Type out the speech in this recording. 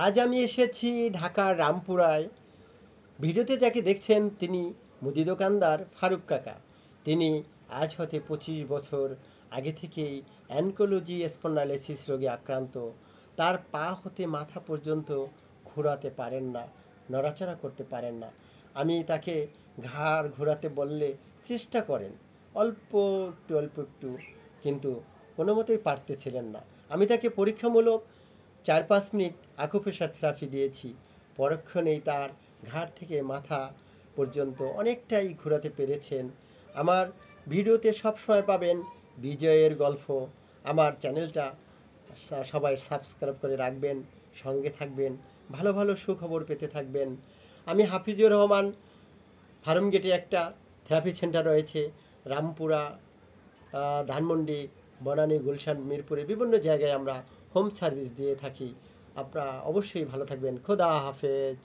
আজ আমি এসেছি ঢাকার রামপুরায়। ভিডিওতে যাকে দেখছেন তিনি মুদি দোকানদার ফারুক কাকা। তিনি আজ হতে 25 বছর আগে থেকেই অ্যানকোলজি স্পন্ডাইলিসিস রোগে আক্রান্ত। তার পা হতে মাথা পর্যন্ত ঘোরাতে পারেন না, নড়াচড়া করতে পারেন না। আমি তাকে ঘাড় ঘোরাতে বললে চেষ্টা করেন অল্প অল্প একটু, কিন্তু কোনো মতেই পারতেছিলেন না। আমি তাকে পরীক্ষামূলক 4-5 মিনিট আকুপ্রেশার থেরাপি দিয়েছি। পরক্ষণেই তার ঘাড় থেকে মাথা পর্যন্ত অনেকটাই ঘোরাতে পেরেছেন। আমার ভিডিওতে সবসময় পাবেন বিজয়ের গল্প। আমার চ্যানেলটা সবাই সাবস্ক্রাইব করে রাখবেন, সঙ্গে থাকবেন, ভালো ভালো সুখবর পেতে থাকবেন। আমি হাফিজুর রহমান। ফার্মগেটে একটা থেরাপি সেন্টার রয়েছে, রামপুরা, ধানমন্ডি, বনানী, গুলশান, মিরপুরে বিভিন্ন জায়গায় আমরা হোম সার্ভিস দিয়ে থাকি। আপনারা অবশ্যই ভালো থাকবেন। খোদা হাফেজ।